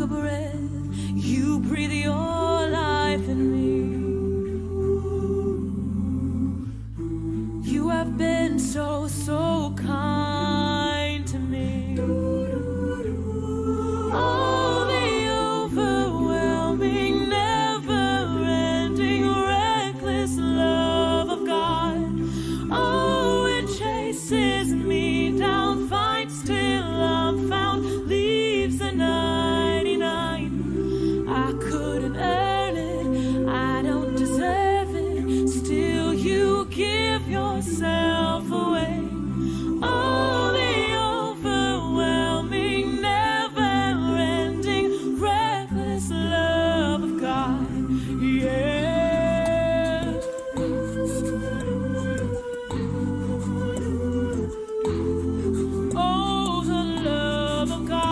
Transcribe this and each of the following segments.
a breath. You breathe your life in me. You have been so, so kind to me. Oh, the overwhelming, never-ending, reckless love of God. Oh, it chases me down, fights till I'm found, leaves the 99. I couldn't earn it, I don't deserve it, still you give yourself away. Oh, the overwhelming, never-ending, reckless love of God. Yeah. Oh, the love of God.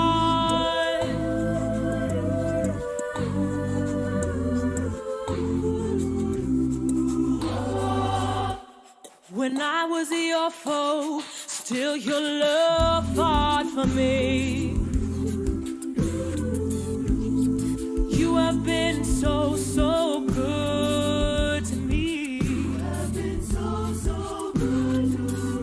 When I was your foe, still your love fought for me. You have been so, so good to me. You have been so, so good to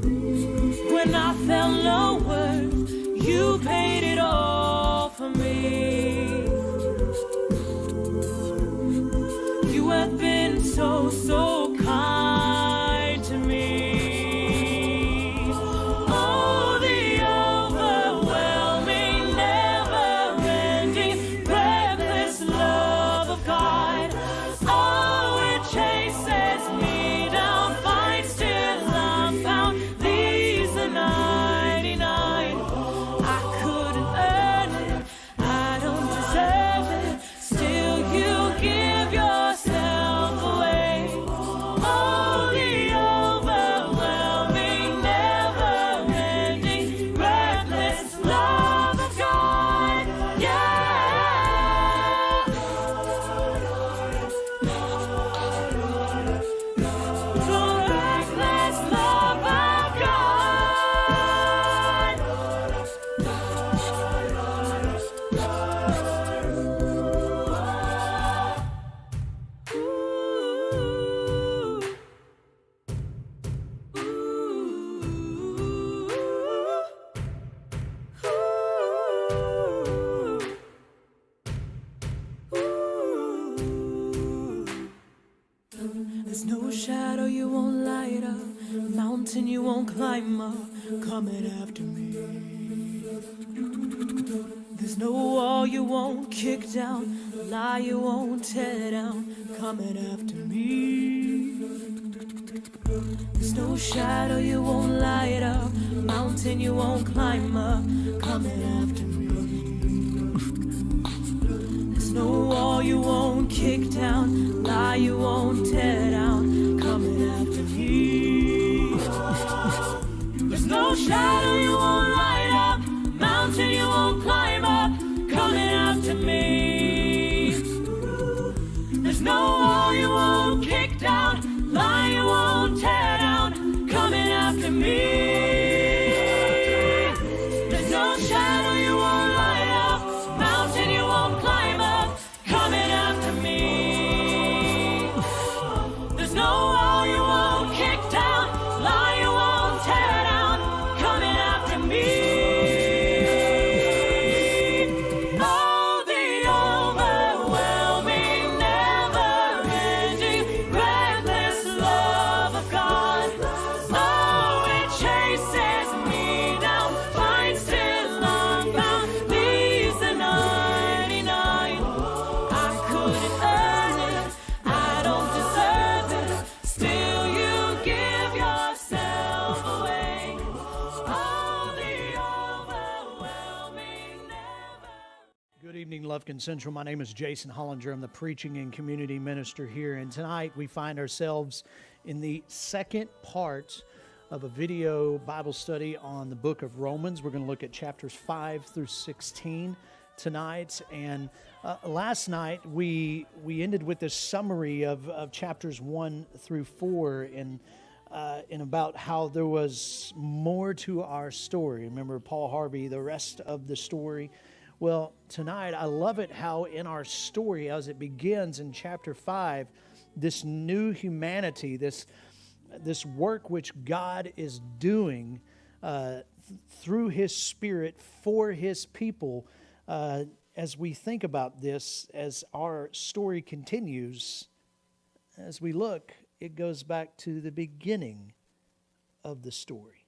me. When I felt no worth, you paid it all for me. You have been so, so kind to me. Oh, the overwhelming, never-ending, reckless love of God. Oh, it chases me down, fights till I'm found, leaves the 99. I couldn't earn it, I don't deserve it, still you give yourself away. Oh, the overwhelming, never-ending, reckless love of God. Yeah. The reckless love of There's no shadow you won't light up, mountain you won't climb up, coming after me. There's no wall you won't kick down, lie you won't tear down, coming after me. There's no shadow you won't light up, mountain you won't climb up, coming after me. There's no wall you won't kick down, lie you won't tear down, coming after me. There's no shadow you won't light up, mountain you won't climb up, coming after me. There's no wall you won't kick down, lie you won't tear down, coming after me. There's no shadow you won't light up, mountain you won't climb up, coming after me. There's no wall you won't kick down, lie you won't tear down, coming after me. Oh, the overwhelming, never-ending, reckless love of God. Oh, it chases me down, finds till I'm found, leaves the 99. I couldn't earn it, I don't deserve it, still you give yourself away. Oh, the overwhelming, never. Good evening, Lufkin Central. My name is Jason Hollinger. I'm the preaching and community minister here. And tonight we find ourselves in the second part of a video Bible study on the book of Romans. We're going to look at chapters 5 through 16 tonight. And last night we ended with this summary of chapters 1 through 4 and about how there was more to our story. Remember Paul Harvey, the rest of the story Well, tonight, I love it how in our story, as it begins in chapter 5, this new humanity, this work which God is doing through His Spirit for His people, as we think about this, as our story continues, as we look, it goes back to the beginning of the story.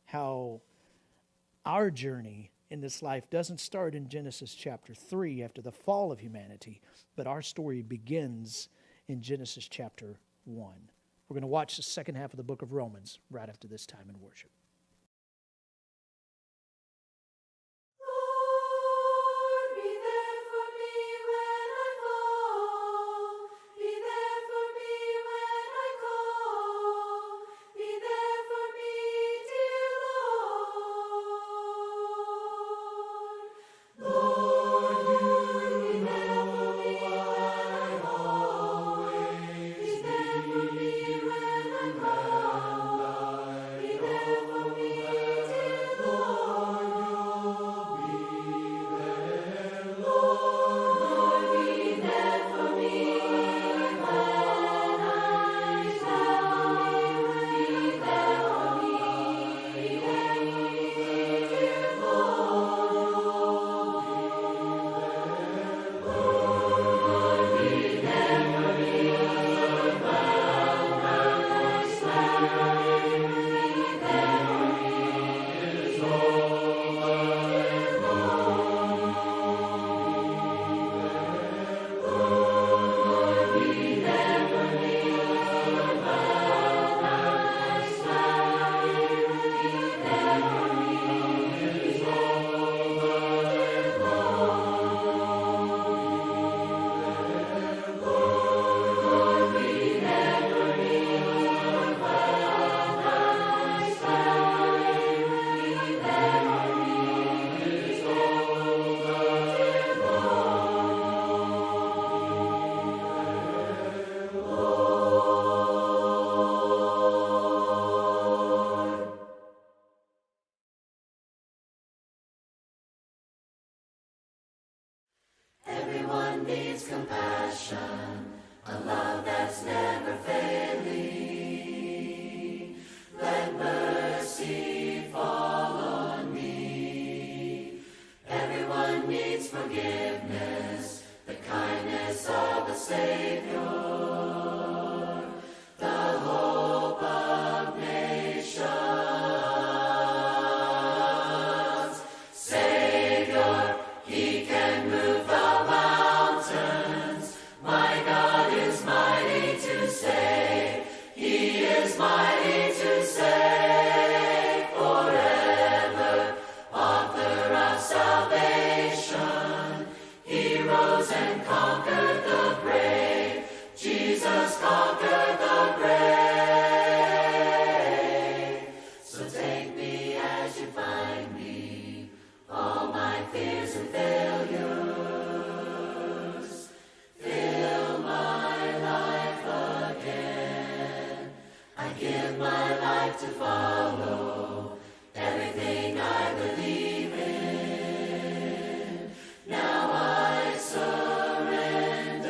How our journey in this life doesn't start in Genesis chapter 3 after the fall of humanity, but our story begins in Genesis chapter 1. We're going to watch the second half of the book of Romans right after this time in worship. Everyone needs compassion, a love that's never failing. Let mercy fall on me. Everyone needs forgiveness, the kindness of the Savior, the hope of nations. Savior, He can move the mountains. My God is mighty to save. He is mighty to save forever. Author of salvation. He rose and conquered the grave. Jesus conquered the grave. So take me as you find me. All my fears and failures, fill my life again. I give my life to follow everything I believe in. Now I surrender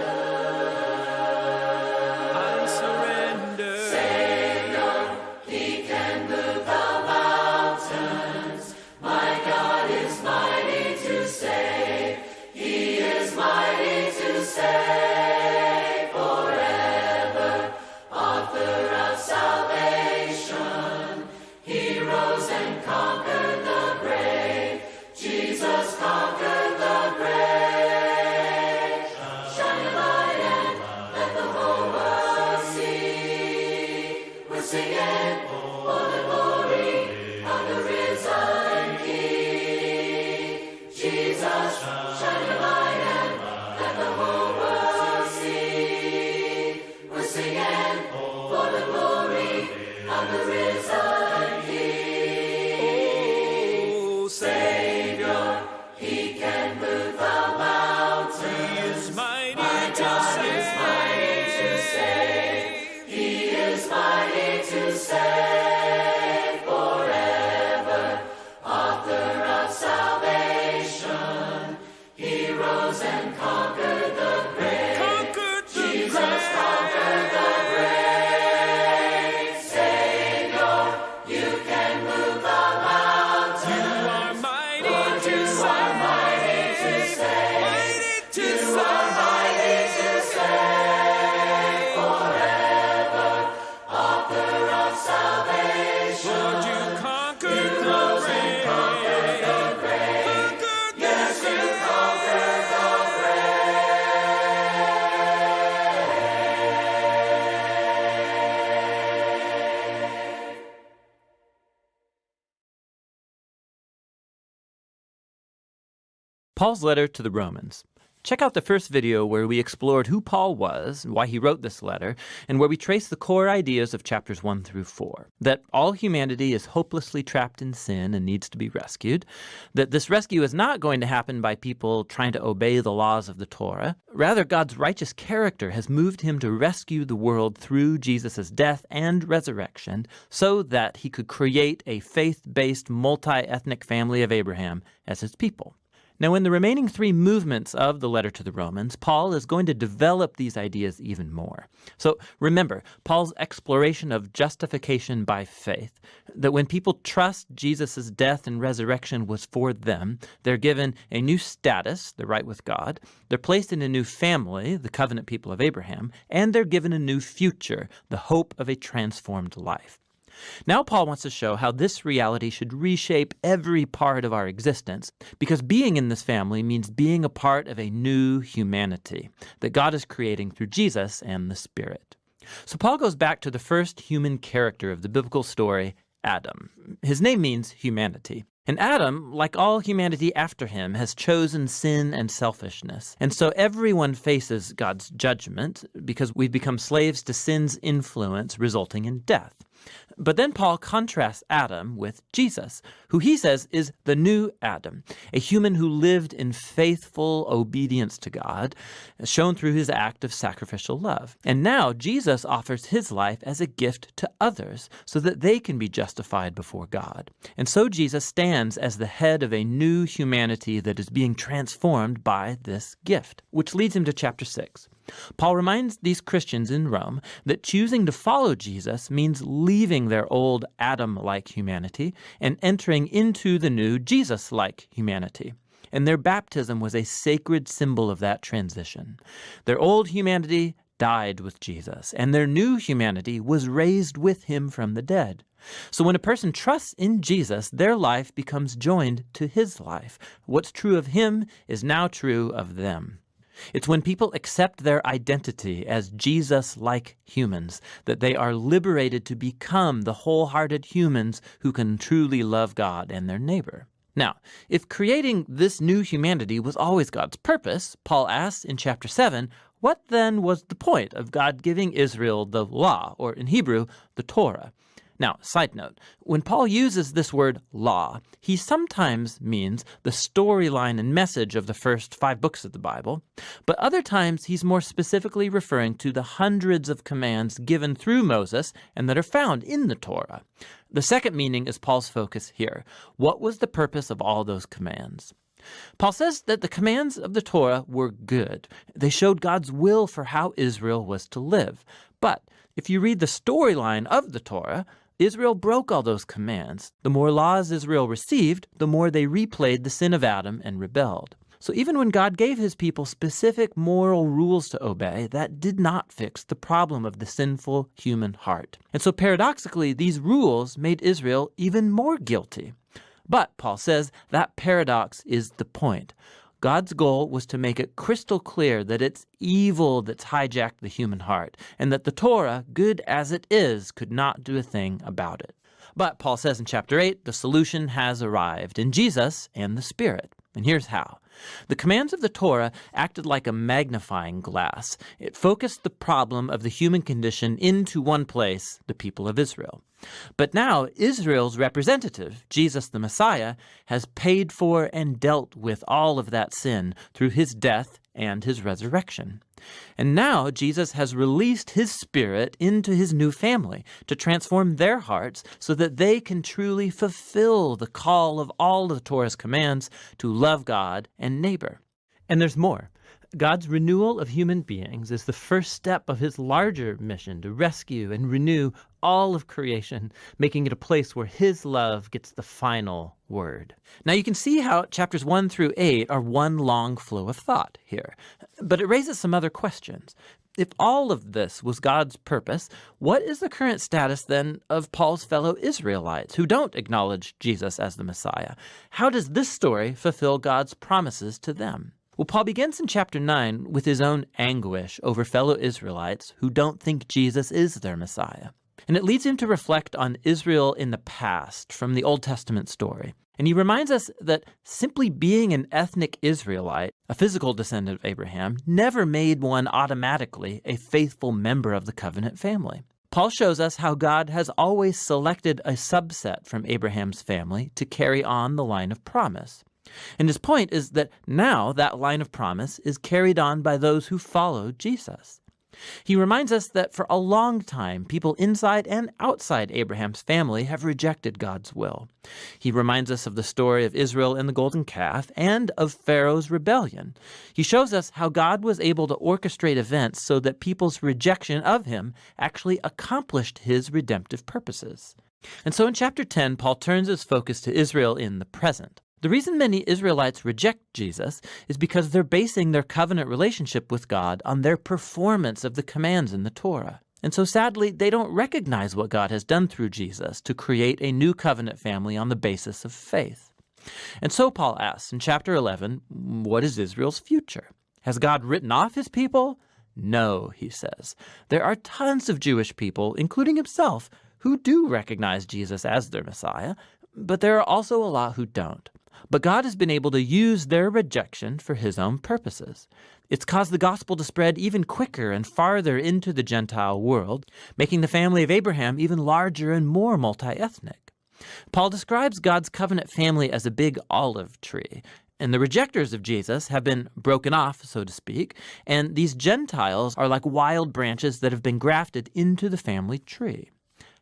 conquered the grave. Savior, you can move the mountains. You are mighty to save. Mighty to save. Forever, author of salvation. Lord, you conquered the grave. Yes, you conquered the Paul's letter to the Romans. Check out the first video where we explored who Paul was, why he wrote this letter, and where we trace the core ideas of chapters 1 through 4. That all humanity is hopelessly trapped in sin and needs to be rescued. That this rescue is not going to happen by people trying to obey the laws of the Torah. Rather, God's righteous character has moved him to rescue the world through Jesus' death and resurrection so that he could create a faith-based multi-ethnic family of Abraham as his people. Now, in the remaining 3 movements of the letter to the Romans, Paul is going to develop these ideas even more. So remember, Paul's exploration of justification by faith, that when people trust Jesus' death and resurrection was for them, they're given a new status, they're right with God, they're placed in a new family, the covenant people of Abraham, and they're given a new future, the hope of a transformed life. Now Paul wants to show how this reality should reshape every part of our existence, because being in this family means being a part of a new humanity that God is creating through Jesus and the Spirit. So Paul goes back to the first human character of the biblical story, Adam. His name means humanity. And Adam, like all humanity after him, has chosen sin and selfishness. And so everyone faces God's judgment because we've become slaves to sin's influence, resulting in death. But then Paul contrasts Adam with Jesus, who he says is the new Adam, a human who lived in faithful obedience to God, shown through his act of sacrificial love. And now Jesus offers his life as a gift to others so that they can be justified before God. And so Jesus stands as the head of a new humanity that is being transformed by this gift, which leads him to chapter 6. Paul reminds these Christians in Rome that choosing to follow Jesus means leaving their old Adam-like humanity and entering into the new Jesus-like humanity. And their baptism was a sacred symbol of that transition. Their old humanity died with Jesus, and their new humanity was raised with him from the dead. So when a person trusts in Jesus, their life becomes joined to his life. What's true of him is now true of them. It's when people accept their identity as Jesus-like humans that they are liberated to become the wholehearted humans who can truly love God and their neighbor. Now, if creating this new humanity was always God's purpose, Paul asks in chapter 7, what then was the point of God giving Israel the law, or in Hebrew, the Torah? Now, side note, when Paul uses this word law, he sometimes means the storyline and message of the first 5 books of the Bible, but other times he's more specifically referring to the hundreds of commands given through Moses and that are found in the Torah. The second meaning is Paul's focus here. What was the purpose of all those commands? Paul says that the commands of the Torah were good. They showed God's will for how Israel was to live. But if you read the storyline of the Torah, Israel broke all those commands. The more laws Israel received, the more they replayed the sin of Adam and rebelled. So even when God gave his people specific moral rules to obey, that did not fix the problem of the sinful human heart. And so paradoxically, these rules made Israel even more guilty. But, Paul says, that paradox is the point. God's goal was to make it crystal clear that it's evil that's hijacked the human heart, and that the Torah, good as it is, could not do a thing about it. But Paul says in chapter 8, the solution has arrived in Jesus and the Spirit. And here's how. The commands of the Torah acted like a magnifying glass. It focused the problem of the human condition into one place, the people of Israel. But now Israel's representative, Jesus the Messiah, has paid for and dealt with all of that sin through his death and his resurrection. And now Jesus has released his Spirit into his new family to transform their hearts so that they can truly fulfill the call of all of the Torah's commands to love God and neighbor. And there's more. God's renewal of human beings is the first step of his larger mission to rescue and renew all of creation, making it a place where his love gets the final word. Now you can see how chapters 1 through 8 are one long flow of thought here, but it raises some other questions. If all of this was God's purpose, what is the current status then of Paul's fellow Israelites who don't acknowledge Jesus as the Messiah? How does this story fulfill God's promises to them? Well, Paul begins in chapter 9 with his own anguish over fellow Israelites who don't think Jesus is their Messiah. And it leads him to reflect on Israel in the past from the Old Testament story. And he reminds us that simply being an ethnic Israelite, a physical descendant of Abraham, never made one automatically a faithful member of the covenant family. Paul shows us how God has always selected a subset from Abraham's family to carry on the line of promise. And his point is that now that line of promise is carried on by those who follow Jesus. He reminds us that for a long time, people inside and outside Abraham's family have rejected God's will. He reminds us of the story of Israel and the golden calf and of Pharaoh's rebellion. He shows us how God was able to orchestrate events so that people's rejection of him actually accomplished his redemptive purposes. And so in chapter 10, Paul turns his focus to Israel in the present. The reason many Israelites reject Jesus is because they're basing their covenant relationship with God on their performance of the commands in the Torah. And so sadly, they don't recognize what God has done through Jesus to create a new covenant family on the basis of faith. And so Paul asks in chapter 11, what is Israel's future? Has God written off his people? No, he says. There are tons of Jewish people, including himself, who do recognize Jesus as their Messiah, but there are also a lot who don't. But God has been able to use their rejection for his own purposes. It's caused the gospel to spread even quicker and farther into the Gentile world, making the family of Abraham even larger and more multi-ethnic. Paul describes God's covenant family as a big olive tree, and the rejectors of Jesus have been broken off, so to speak, and these Gentiles are like wild branches that have been grafted into the family tree.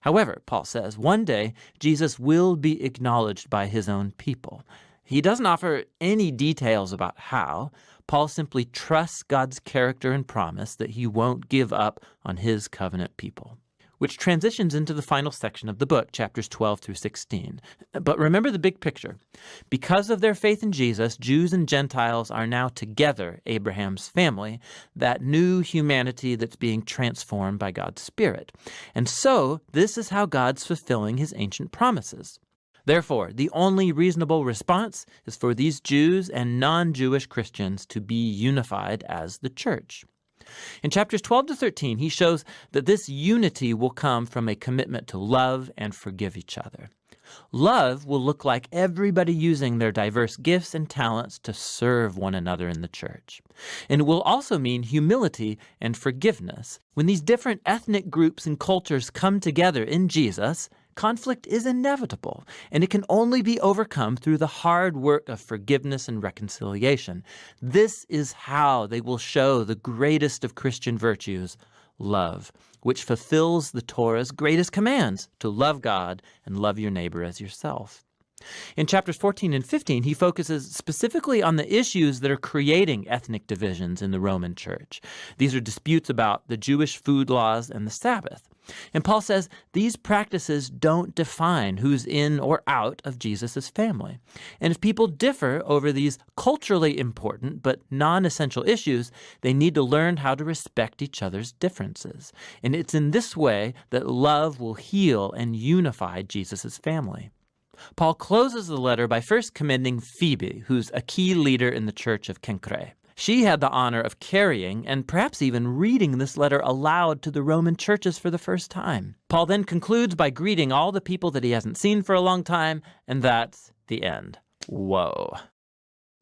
However, Paul says, one day Jesus will be acknowledged by his own people. He doesn't offer any details about how. Paul simply trusts God's character and promise that he won't give up on his covenant people. Which transitions into the final section of the book, chapters 12 through 16. But remember the big picture. Because of their faith in Jesus, Jews and Gentiles are now together Abraham's family, that new humanity that's being transformed by God's Spirit. And so, this is how God's fulfilling his ancient promises. Therefore, the only reasonable response is for these Jews and non-Jewish Christians to be unified as the church. In chapters 12 to 13, he shows that this unity will come from a commitment to love and forgive each other. Love will look like everybody using their diverse gifts and talents to serve one another in the church. And it will also mean humility and forgiveness. When these different ethnic groups and cultures come together in Jesus, conflict is inevitable, and it can only be overcome through the hard work of forgiveness and reconciliation. This is how they will show the greatest of Christian virtues, love, which fulfills the Torah's greatest commands to love God and love your neighbor as yourself. In chapters 14 and 15, he focuses specifically on the issues that are creating ethnic divisions in the Roman Church. These are disputes about the Jewish food laws and the Sabbath. And Paul says these practices don't define who's in or out of Jesus' family. And if people differ over these culturally important but non-essential issues, they need to learn how to respect each other's differences. And it's in this way that love will heal and unify Jesus' family. Paul closes the letter by first commending Phoebe, who's a key leader in the church of Cenchreae. She had the honor of carrying and perhaps even reading this letter aloud to the Roman churches for the first time. Paul then concludes by greeting all the people that he hasn't seen for a long time, and that's the end. Whoa.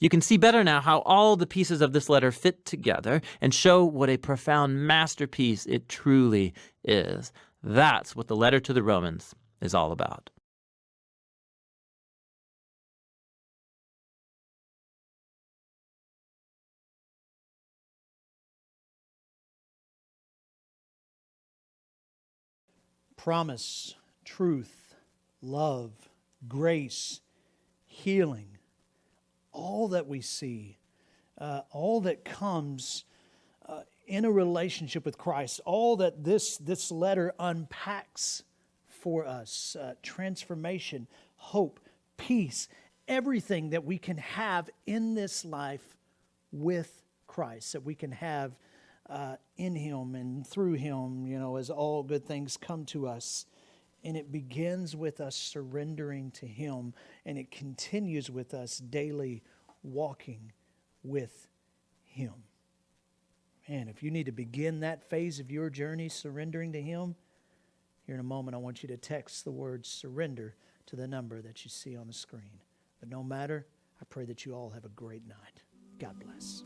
You can see better now how all the pieces of this letter fit together and show what a profound masterpiece it truly is. That's what the letter to the Romans is all about. Promise, truth, love, grace, healing, all that we see all that comes in a relationship with Christ, all that this letter unpacks for us, transformation, hope, peace, everything that we can have in this life with Christ, that we can have in Him and through Him, as all good things come to us. And it begins with us surrendering to Him, and it continues with us daily walking with Him. Man, if you need to begin that phase of your journey surrendering to Him, here in a moment I want you to text the word surrender to the number that you see on the screen. But no matter, I pray that you all have a great night. God bless.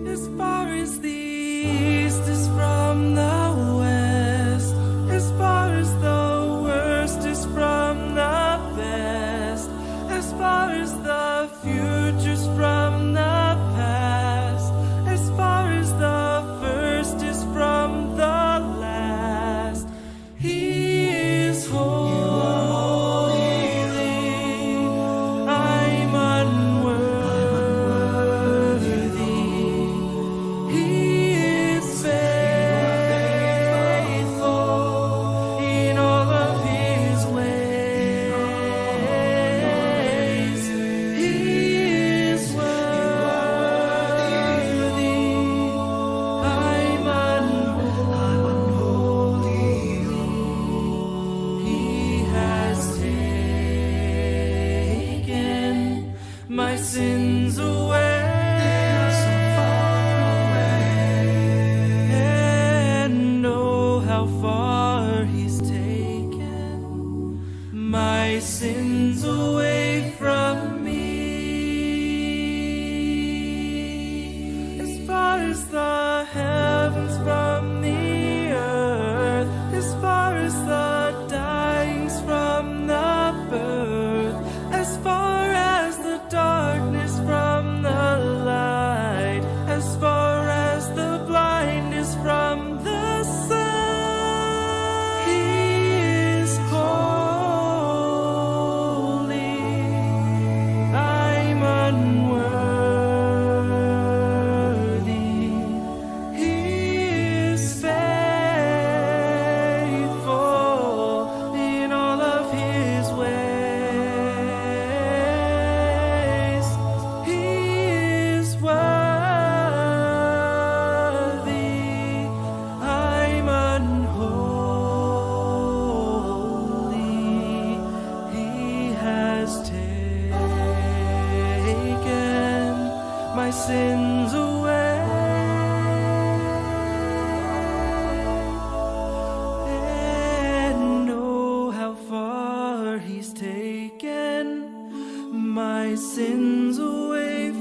As far as the east is from the west, as far as the worst is from the best, as far as the future's from the past, as far as the first is from the last, He is holy. I'm unworthy. He is faithful in all of His ways. He is worthy. I'm unholy. He has taken my sins away. And oh, how far He's taken my sins away from me. As far as the heavens from the earth, as far as the dying's from the birth, as far as the darkness from the light, as far as the blind is from the sight, He is holy. I'm unworthy. He is faithful in all of His ways. He is worthy. I'm unholy. He has taken my sins away. And oh, how far He's taken my sins away